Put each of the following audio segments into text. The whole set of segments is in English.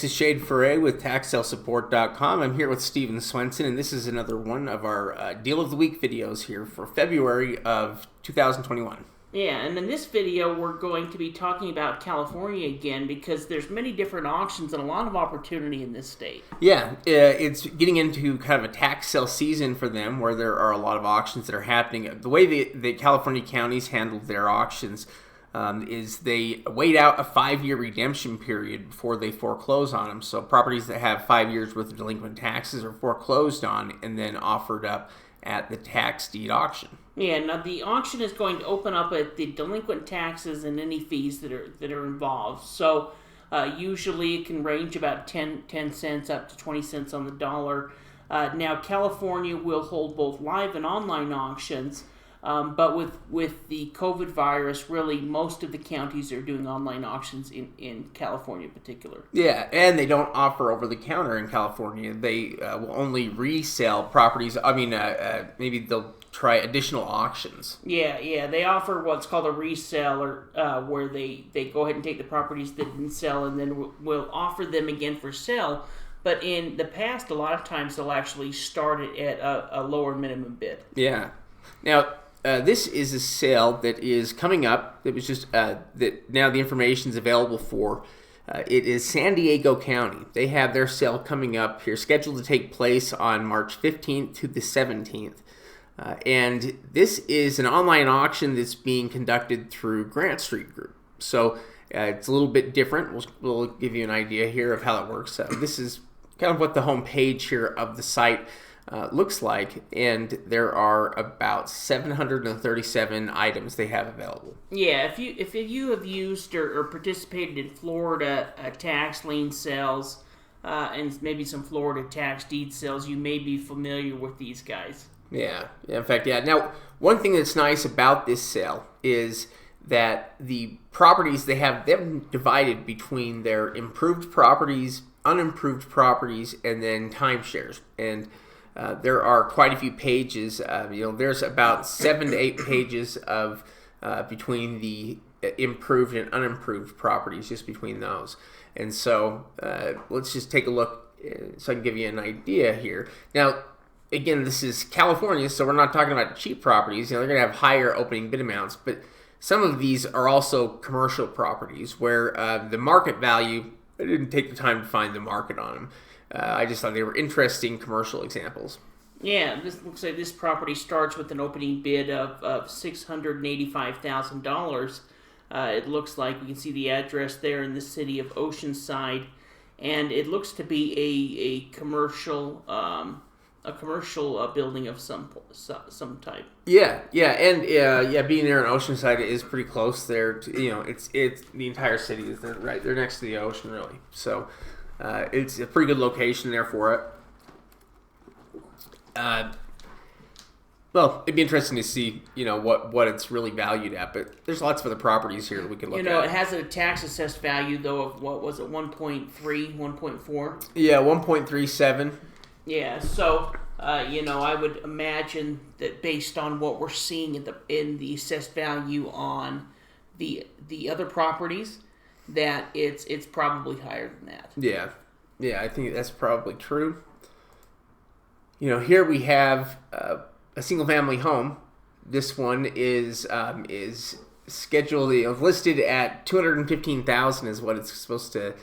This is Shade Foray with TaxSaleSupport.com. I'm here with Steven Swenson, and this is another one of our Deal of the Week videos here for February of 2021. Yeah, and in this video, we're going to be talking about California again because there's many different auctions and a lot of opportunity in this state. Yeah, it's getting into kind of a tax sale season for them where there are a lot of auctions that are happening. The way the California counties handle their auctions is they wait out a 5-year redemption period before they foreclose on them. So properties that have 5 years worth of delinquent taxes are foreclosed on and then offered up at the tax deed auction. Yeah, now the auction is going to open up at the delinquent taxes and any fees that are involved. So usually it can range about 10 cents up to 20 cents on the dollar. Now California will hold both live and online auctions. But with the COVID virus, really most of the counties are doing online auctions in California in particular. Yeah, and they don't offer over-the-counter in California. They will only resell properties. Maybe they'll try additional auctions. Yeah, they offer what's called a resale, where they go ahead and take the properties that didn't sell and then will offer them again for sale. But in the past, a lot of times they'll actually start it at a lower minimum bid. Yeah. Now, this is a sale that is coming up. It was just that now the information is available for. It is San Diego County. They have their sale coming up here, scheduled to take place on March 15th to the 17th. And this is an online auction that's being conducted through Grant Street Group. So it's a little bit different. We'll give you an idea here of how it works. This is kind of what the home page here of the site looks like, and there are about 737 items they have available. Yeah, if you have used or participated in Florida tax lien sales and maybe some Florida tax deed sales, you may be familiar with these guys. Yeah. In fact, yeah. Now, one thing that's nice about this sale is that the properties they have them divided between their improved properties, unimproved properties, and then timeshares. And there are quite a few pages. There's about 7 to 8 pages of between the improved and unimproved properties, just between those. And so let's just take a look so I can give you an idea here. Now, again, this is California, so we're not talking about cheap properties. They're going to have higher opening bid amounts, but some of these are also commercial properties where the market value, I didn't take the time to find the market on them. I just thought they were interesting commercial examples. Yeah, this looks like this property starts with an opening bid of $685,000. It looks like we can see the address there in the city of Oceanside, and it looks to be a commercial building of some type. Yeah, and being there in Oceanside is pretty close there. It's the entire city is there, right? They're next to the ocean, really. So. It's a pretty good location there for it. It'd be interesting to see, what it's really valued at. But there's lots of other properties here that we could look at. It has a tax assessed value, though, of, what was it, 1.3, 1.4? Yeah, 1.37. Yeah, so, I would imagine that based on what we're seeing in the assessed value on the other properties, that it's probably higher than that. Yeah, I think that's probably true. Here we have a single-family home. This one is scheduled, listed at $215,000 is what it's supposed to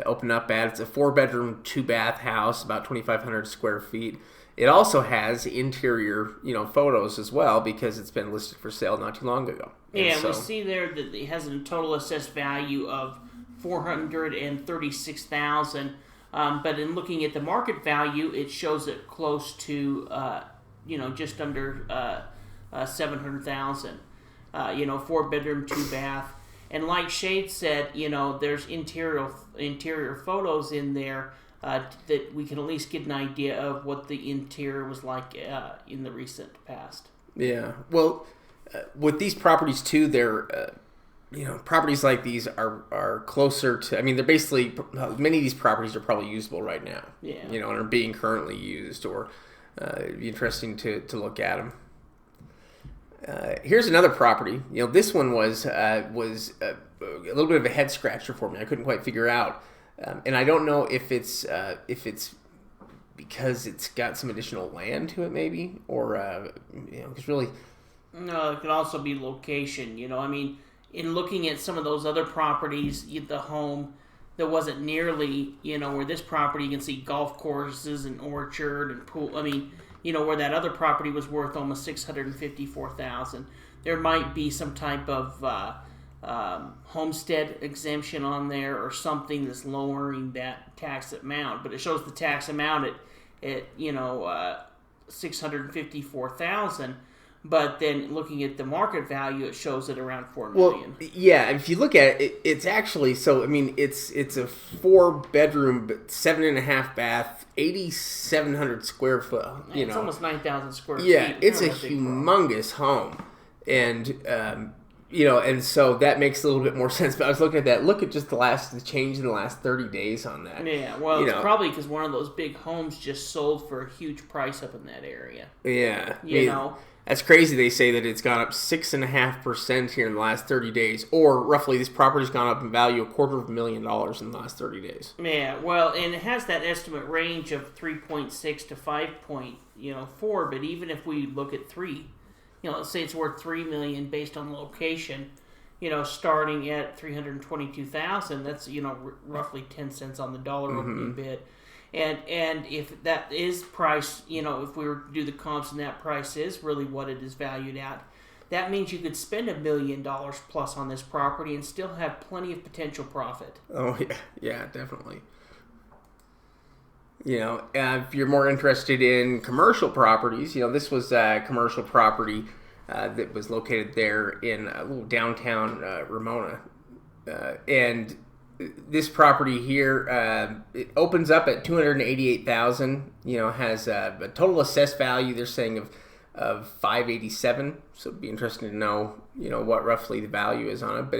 open up at. It's a 4-bedroom, 2-bath house, about 2,500 square feet. It also has interior, photos as well because it's been listed for sale not too long ago. Yeah, we see there that it has a total assessed value of $436,000. But in looking at the market value, it shows it close to, just under $700,000. 4-bedroom, 2-bath, and like Shade said, there's interior photos in there that we can at least get an idea of what the interior was like in the recent past. Yeah, well, with these properties too, they're properties like these are closer to. They're basically, many of these properties are probably usable right now. Yeah, and are being currently used, or it'd be interesting to look at them. Here's another property. This one was a little bit of a head scratcher for me. I couldn't quite figure out And I don't know if it's because it's got some additional land to it, maybe, or because really, no, it could also be location. I mean, in looking at some of those other properties, the home that wasn't nearly, where this property, you can see golf courses and orchard and pool. I mean, where that other property was worth almost $654,000. There might be some type of homestead exemption on there or something that's lowering that tax amount, but it shows the tax amount at $654,000. But then looking at the market value, it shows it around $4 million. Well, yeah, if you look at it, it's actually, so, I mean, it's a 4-bedroom, 7.5 bath, 8,700 square foot, It's almost 9,000 square feet. Yeah, it's a humongous home. And, and so that makes a little bit more sense. But I was looking at that. Look at just the change in the last 30 days on that. Yeah, well, it's probably because one of those big homes just sold for a huge price up in that area. Yeah. You know? That's crazy. They say that it's gone up 6.5% here in the last 30 days, or roughly this property's gone up in value $250,000 in the last 30 days. Yeah, well, and it has that estimate range of 3.6 to 5.4. But even if we look at 3, let's say it's worth $3 million based on location, starting at $322,000. That's roughly 10 cents on the dollar opening bid. And if that is price, if we were to do the comps and that price is really what it is valued at, that means you could spend $1 million plus on this property and still have plenty of potential profit. Oh, yeah, definitely. If you're more interested in commercial properties, this was a commercial property that was located there in a little downtown Ramona. And this property here, it opens up at $288,000. Has a total assessed value they're saying of $587. So it'd be interesting to know, what roughly the value is on it. But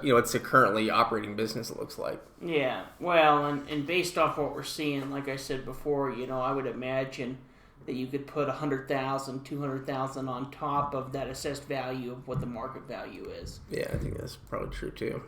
it's a currently operating business. It looks like. Yeah, well, and based off what we're seeing, like I said before, I would imagine that you could put $100,000, $200,000 on top of that assessed value of what the market value is. Yeah, I think that's probably true too.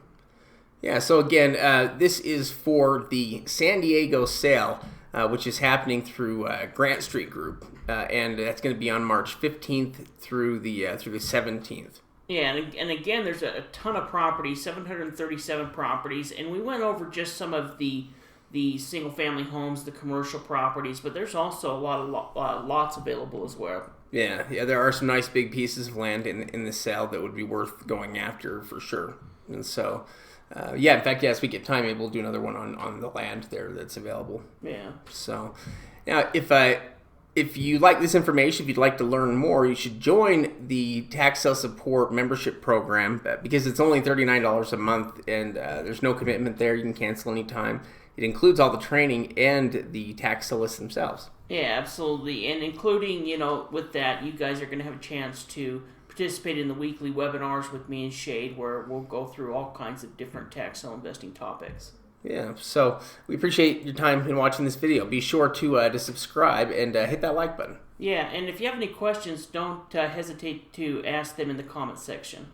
Yeah, so again, this is for the San Diego sale, which is happening through Grant Street Group, and that's going to be on March 15th through the 17th. Yeah, and again, there's a ton of properties, 737 properties, and we went over just some of the single-family homes, the commercial properties, but there's also a lot of lots available as well. Yeah, there are some nice big pieces of land in the sale that would be worth going after for sure, and so. In fact, as we get time, maybe we'll do another one on the land there that's available. Yeah. So, now, if you like this information, if you'd like to learn more, you should join the Tax Sale Support membership program because it's only $39 a month, and there's no commitment there. You can cancel anytime. It includes all the training and the tax sale lists themselves. Yeah, absolutely. And including, with that, you guys are going to have a chance to participate in the weekly webinars with me and Shade, where we'll go through all kinds of different tax sale investing topics. Yeah, so we appreciate your time in watching this video. Be sure to subscribe and hit that like button. Yeah, and if you have any questions, don't hesitate to ask them in the comments section.